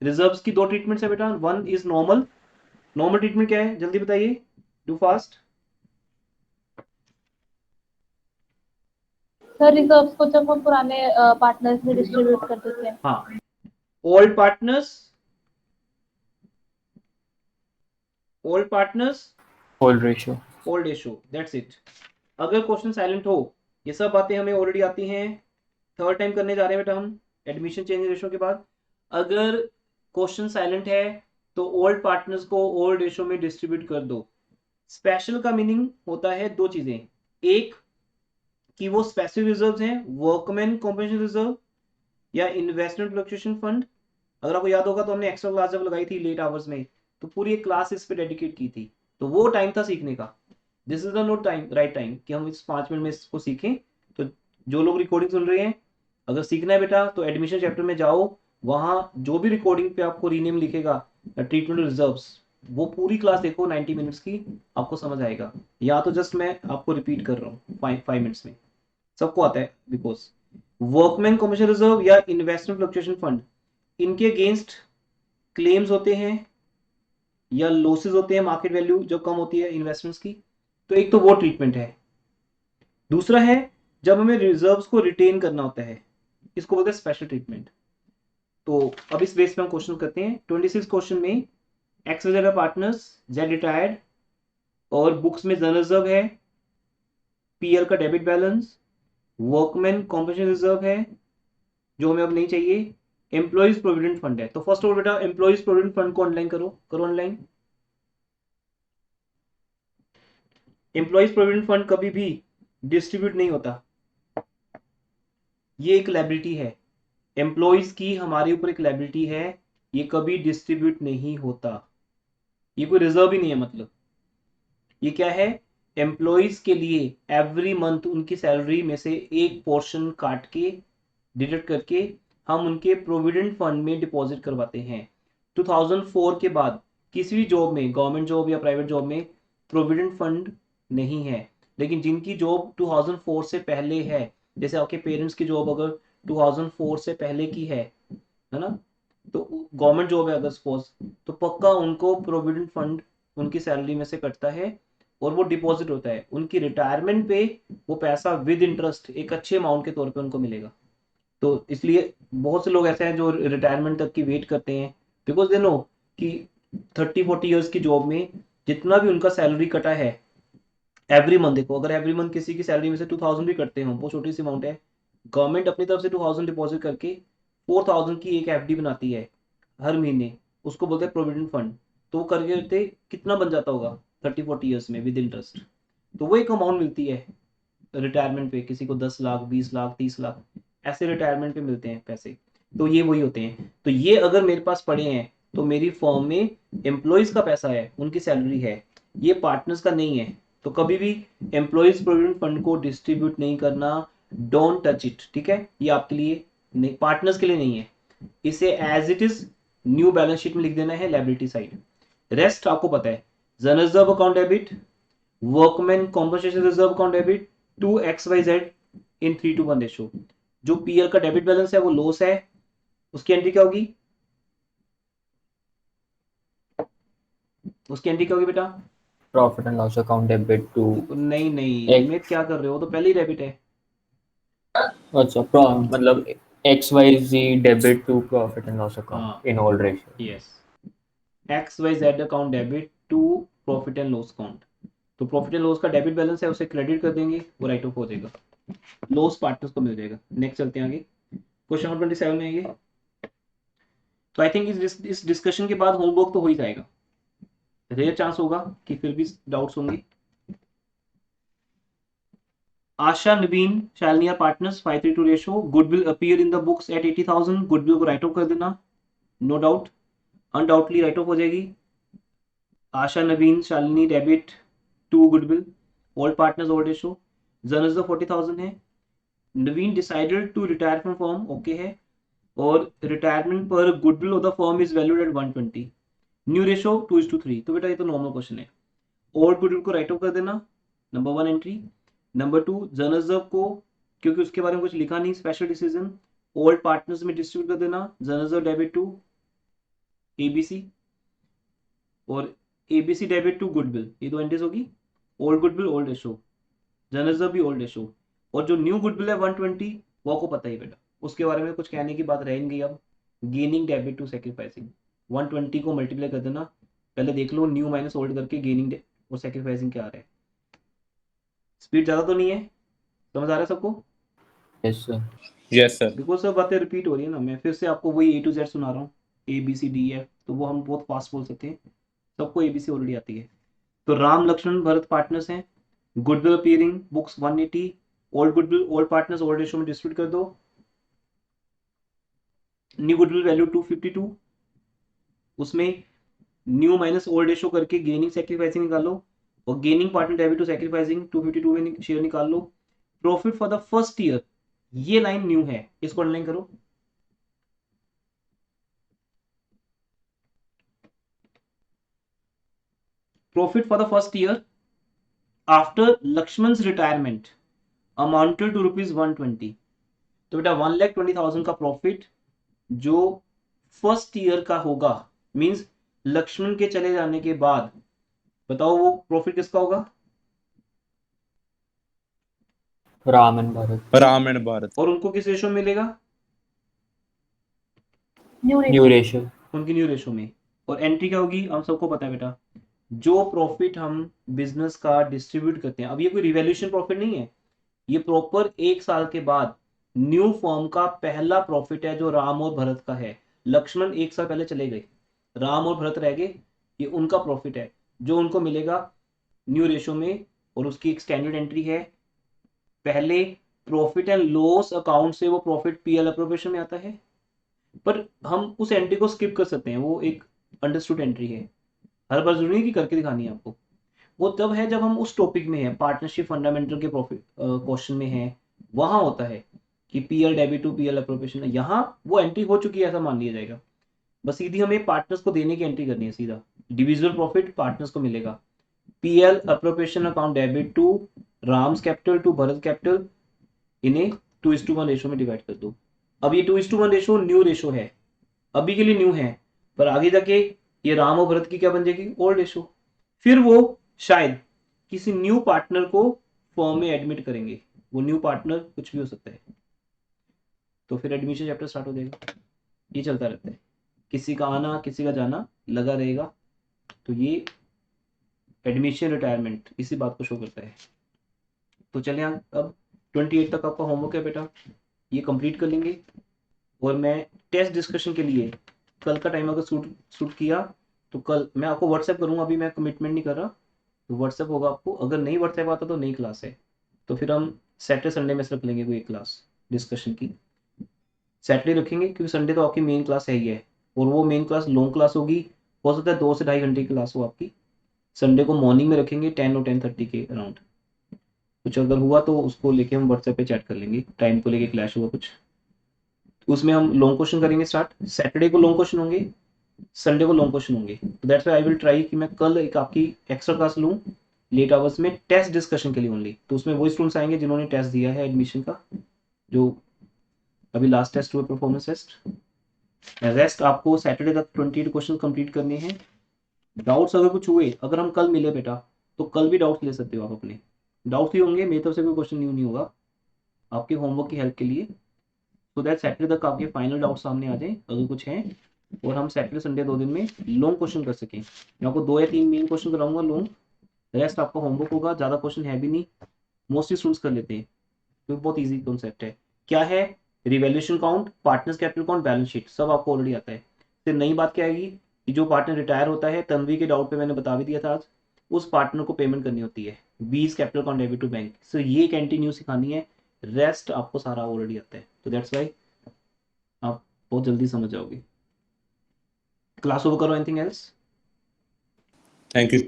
Reserves की दो treatments है बेटा, one is normal. Normal treatment क्या है, जल्दी बताइए, डू फास्ट। सर रिजर्व्स को जब हम पुराने पार्टनर्स में डिस्ट्रीब्यूट कर देते हैं। हाँ, old partners, old partners, hold ratio. Old ratio, that's it. अगर क्वेश्चन साइलेंट हो, ये सब बातें हमें ऑलरेडी आती हैं, थर्ड टाइम करने जा रहे हैं बेटा हम एडमिशन चेंज रेशो के बाद। अगर क्वेश्चन साइलेंट है तो ओल्ड पार्टनर्स को ओल्ड रेशो में डिस्ट्रीब्यूट कर दो। स्पेशल का मीनिंग होता है दो चीजें, एक कि वो स्पेसिफिक रिजर्व हैं, वर्कमैन कॉम्पेंसेशन रिजर्व या इन्वेस्टमेंट फ्लक्चुएशन फंड। अगर आपको याद होगा तो हमने एक्स्ट्रा क्लास जब लगाई थी लेट आवर्स में, तो पूरी एक क्लास इस पे डेडिकेट की थी, तो वो टाइम था सीखने का। This is the note time, right time कि हम इस 5 मिनट में इसको सीखें। तो जो लोग रिकॉर्डिंग सुन रहे हैं, अगर सीखना है बेटा तो एडमिशन चैप्टर में जाओ, वहां जो भी रिकॉर्डिंग पे आपको रीनेम लिखेगा ट्रीटमेंट रिजर्व्स, वो पूरी क्लास देखो 90 मिनट्स की, आपको समझ आएगा। या तो जस्ट मैं आपको रिपीट कर रहा हूँ 5 मिनट्स में, सबको आता है। बिकॉज वर्कमैन कॉम्पेंसेशन रिजर्व या इन्वेस्टमेंट फ्लक्चुएशन फंड, इनके अगेंस्ट क्लेम्स होते हैं या लॉसेस होते हैं, मार्केट वैल्यू जब कम होती है इन्वेस्टमेंट्स की, तो एक तो वो ट्रीटमेंट है। दूसरा है जब हमें रिजर्व्स को रिटेन करना होता है, इसको बोलते हैं स्पेशल ट्रीटमेंट। तो अब इस बेस पे हम क्वेश्चन करते हैं। 26 क्वेश्चन में एक्स वजह पार्टनर्स, जेड रिटायर्ड, और बुक्स में जन रिजर्व है, पीएल का debit balance, workman compensation reserve है जो हमें अब नहीं चाहिए, एम्प्लॉइज प्रोविडेंट फंड है। तो फर्स्ट ऑफ बेटा एम्प्लॉइज प्रोविडेंट फंड को ऑनलाइन करो, करो ऑनलाइन। एम्प्लॉइज प्रोविडेंट फंड कभी भी डिस्ट्रीब्यूट नहीं होता, ये एक लायबिलिटी है, एम्प्लॉइज की हमारे ऊपर एक लायबिलिटी है, ये कभी डिस्ट्रीब्यूट नहीं होता, ये कोई रिजर्व ही नहीं है। मतलब ये क्या है, एम्प्लॉइज के लिए एवरी मंथ उनकी सैलरी में से एक पोर्शन काट के डिडक्ट करके हम उनके प्रोविडेंट फंड में डिपॉजिट करवाते हैं। 2004 के बाद किसी भी जॉब में, गवर्नमेंट जॉब या प्राइवेट जॉब में प्रोविडेंट फंड नहीं है। लेकिन जिनकी जॉब 2004 से पहले है, जैसे आपके पेरेंट्स की जॉब अगर 2004 से पहले की है ना, तो गवर्नमेंट जॉब है अगर सपोज, तो पक्का उनको प्रोविडेंट फंड उनकी सैलरी में से कटता है और वो डिपॉजिट होता है उनकी रिटायरमेंट पे, वो पैसा विद इंटरेस्ट एक अच्छे अमाउंट के तौर पे उनको मिलेगा। तो इसलिए बहुत से लोग ऐसे हैं जो रिटायरमेंट तक की वेट करते हैं, बिकॉज दे नो कि 30-40 ईयर्स की जॉब में जितना भी उनका सैलरी कटा है एवरी मंथ, देखो अगर एवरी मंथ किसी की सैलरी में से 2000 भी कटते हो, वो छोटी सी अमाउंट है, गवर्नमेंट अपनी तरफ से 2000 डिपॉजिट करके 4000 की एक एफडी बनाती है हर महीने, उसको बोलते हैं प्रोविडेंट फंड। तो वो करके करते कितना बन जाता होगा 30-40 ईयर्स में विद इंटरेस्ट, तो वो एक अमाउंट मिलती है रिटायरमेंट पे, किसी को 10 लाख, 20 लाख, 30 लाख, ऐसे रिटायरमेंट पे मिलते हैं पैसे। तो ये वही होते हैं। तो ये अगर मेरे पास पड़े हैं तो मेरी फॉर्म में एम्प्लॉयज का पैसा है, उनकी सैलरी है, ये पार्टनर्स का नहीं है। तो कभी भी एम्प्लॉयज प्रोविडेंट फंड को डिस्ट्रीब्यूट नहीं करना, डोंट टच इट, ठीक है, ये आपके लिए नहीं, पार्टनर्स के लिए नहीं है। इसे as it is new balance sheet में लिख देना है, लायबिलिटी साइड। रेस्ट आपको पता है, general reserve account debit, workman compensation reserve account debit to X Y Z in 3:1 ratio. जो पीएल का डेबिट बैलेंस है वो लॉस है, उसकी एंट्री क्या होगी, उसकी एंट्री क्या होगी बेटा, profit and loss account debit to नहीं नहीं एक। निमित क्या कर रहे हो, तो पहले ही डेबिट है। अच्छा, मतलब X Y Z debit to profit and loss हाँ, account in hold ratio. Yes, X Y Z account debit to profit and loss account. तो प्रॉफिट एंड लॉस का डेबिट बैलेंस है, उसे क्रेडिट कर देंगे, वो राइट ऑफ हो जाएगा, लॉस पार्टनर्स को मिल जाएगा। नेक्स्ट चलते हैं आगे, क्वेश्चन नंबर 27 में ये। तो आई थिंक इस डिस्कशन के बाद होमवर्क तो हो ही जाएगा, रेयर चांस होगा कि फिर भी डाउट्स होंगे। Asha Naveen Shalini are partners 5:3 ratio, goodwill appear in the books at 80,000, goodwill को राइट ऑफ कर देना, no doubt, undoubtedly write off हो जाएगी। Asha Naveen Shalini debit to goodwill, old partners old ratio, जन इज द 40,000 है। Naveen decided to retire from firm, okay है, और retirement पर goodwill of the firm is valued at 120, new ratio 2:3। तो बेटा ये तो नॉर्मल क्वेश्चन है, ओल्ड गुडविल को राइट ऑफ कर देना, नंबर 1 एंट्री। नंबर 2 जनरिजर्व को, क्योंकि उसके बारे में कुछ लिखा नहीं, स्पेशल डिसीजन, ओल्ड पार्टनर्स में डिस्ट्रीब्यूट कर देना, जनरिजर्व डेबिट टू ABC, और ABC डेबिट टू गुडविल, ये 2 एंट्रीज होगी। Old goodwill old ratio, general reserve भी ओल्ड रेशो, और जो न्यू गुडविल है 120 वो आपको पता ही बेटा, उसके बारे में कुछ कहने की बात रहेंगी। अब गेनिंग डेबिट टू सेक्रीफाइसिंग, 120 को मल्टीप्लाई कर देना, पहले देख लो न्यू माइनस ओल्ड करके गेनिंग और सेक्रीफाइसिंग क्या आ रहा है। स्पीड ज़्यादा तो नहीं है, समझ आ रहा है सबको? Yes sir. Yes sir. Because सब बातें रिपीट हो रही है ना, मैं फिर से आपको वही A to Z सुना रहा हूँ, ABCDF, तो वो हम बहुत फास्ट बोल सकते हैं, सबको ABC ऑलरेडी आती है। तो राम लक्ष्मण भरत पार्टनर्स हैं, goodwill appearing books 180, old goodwill old partners old ratio में डिस्ट्रीब्यूट कर दो, न्यू गुडविल वैल्यू 252, उसमें न्यू माइनस ओल्ड रेशियो करके गेनिंग सेक्रीफाइसिंग निकालो, और gaining partner debit to sacrificing 252 में शेयर निकाल लो। Profit for the first year, ये लाइन न्यू है, इसको अंडरलाइन करो। Profit for the first year after Lakshman retirement amounted to ₹120। तो बेटा 1,20,000 का प्रॉफिट जो फर्स्ट ईयर का होगा, मींस लक्ष्मण के चले जाने के बाद, बताओ वो प्रॉफिट किसका होगा? राम एंड भारत। राम एंड भारत। और उनको किस रेशो में मिलेगा? New ratio. उनकी न्यू रेशो में। और एंट्री क्या होगी, हम सबको पता है बेटा, जो प्रॉफिट हम बिजनेस का डिस्ट्रीब्यूट करते हैं, अब ये कोई रिवैल्यूएशन प्रॉफिट नहीं है, ये प्रॉपर 1 साल के बाद न्यू फॉर्म का पहला प्रॉफिट है जो राम और भरत का है। लक्ष्मण 1 साल पहले चले गए, राम और भरत रह गए, ये उनका प्रॉफिट है जो उनको मिलेगा न्यू रेशो में, और उसकी एक स्टैंडर्ड एंट्री है, पहले प्रॉफिट एंड लॉस अकाउंट से वो प्रॉफिट पीएल अप्रोप्रिएशन में आता है, पर हम उस एंट्री को स्किप कर सकते हैं, वो एक अंडरस्टूड एंट्री है, हर बार जरूरी है कि करके दिखानी है आपको। वो तब है जब हम उस टॉपिक में है, पार्टनरशिप फंडामेंटल के प्रॉफिट क्वेश्चन में है, वहां होता है कि PL debit to PL appropriation, यहाँ वो एंट्री हो चुकी है ऐसा मान लिया जाएगा, बस सीधी हमें पार्टनर्स को देने की एंट्री करनी है, सीधा डिविजिबल प्रॉफिट पार्टनर्स को मिलेगा, PL appropriation account debit to Ram's capital to Bharat capital, इन्हें 2:1 रेशो में डिवाइड कर दो। अब ये 2:1 रेशो न्यू रेशो है, अभी के लिए न्यू है, पर आगे जाके ये राम और भरत की क्या बन जाएगी, ओल्ड रेशो। फिर वो शायद किसी न्यू पार्टनर को फॉर्म में एडमिट करेंगे, वो न्यू पार्टनर कुछ भी हो सकता है, तो फिर एडमिशन चैप्टर स्टार्ट हो जाएगा, ये चलता रहता है, किसी का आना किसी का जाना लगा रहेगा, तो ये एडमिशन रिटायरमेंट इसी बात को शो करता है। तो चले अब 28 तक आपका होमवर्क है बेटा, ये कंप्लीट कर लेंगे, और मैं टेस्ट डिस्कशन के लिए कल का टाइम अगर सूट किया तो कल मैं आपको व्हाट्सएप करूंगा, अभी मैं कमिटमेंट नहीं कर रहा, तो व्हाट्सएप होगा आपको, अगर नहीं व्हाट्सएप आता तो नई क्लास है, तो फिर हम सैटरडे संडे में से रख लेंगे कोई एक क्लास डिस्कशन की, सैटरडे रखेंगे क्योंकि संडे तो आपकी मेन क्लास है ही है, और वो मेन क्लास लॉन्ग क्लास होगी, हो सकता है 2 से 2.5 घंटे की क्लास हो आपकी, संडे को मॉर्निंग में रखेंगे 10 और 10:30 के अराउंड, कुछ अगर हुआ तो उसको लेके हम व्हाट्सएप पे चैट कर लेंगे, टाइम को लेके क्लैश हुआ कुछ, उसमें हम लॉन्ग क्वेश्चन करेंगे स्टार्ट, सैटरडे को लॉन्ग क्वेश्चन होंगे, संडे को लॉन्ग क्वेश्चन होंगे, तो that's why I will try कि मैं कल एक आपकी एक्स्ट्रा क्लास लूँ लेट आवर्स में टेस्ट डिस्कशन के लिए ओनली, तो उसमें वही स्टूडेंट्स आएंगे जिन्होंने टेस्ट दिया है एडमिशन का, जो अभी लास्ट टेस्ट हुआ परफॉर्मेंस टेस्ट, रेस्ट आपको सैटरडे तक 28 क्वेश्चन कंप्लीट करने हैं। डाउट्स अगर कुछ हुए, अगर हम कल मिले बेटा तो कल भी डाउट्स ले सकते हो आप अपने, डाउट्स ही होंगे, मेरी तरफ से कोई क्वेश्चन न्यू नहीं होगा आपके होमवर्क की हेल्प के लिए, सो दैट सैटरडे तक आपके फाइनल डाउट सामने आ जाए अगर कुछ है, और हम सैटरडे संडे 2 दिन में लॉन्ग क्वेश्चन कर सकें। मैं आपको 2 या 3 मेन क्वेश्चन कराऊंगा लॉन्ग, रेस्ट आपका होमवर्क होगा, ज़्यादा क्वेश्चन है भी नहीं, मोस्टली स्टूडेंट्स कर लेते हैं, तो बहुत ईजी कॉन्सेप्ट है। क्या है, revaluation count, partners capital count, balance sheet, सब आपको ऑलरेडी आता है। फिर नई बात क्या आएगी कि जो पार्टनर रिटायर होता है, तन्वी के डाउट पे मैंने बता भी दिया था आज, उस पार्टनर को पेमेंट करनी होती है 20 capital account debit to bank, so ये एक एंटी न्यू सिखानी है, रेस्ट आपको सारा ऑलरेडी आता है, तो दैट्स वाई आप बहुत जल्दी समझ जाओगे। क्लास ओवर करो, एनीथिंग एल्स? Thank you.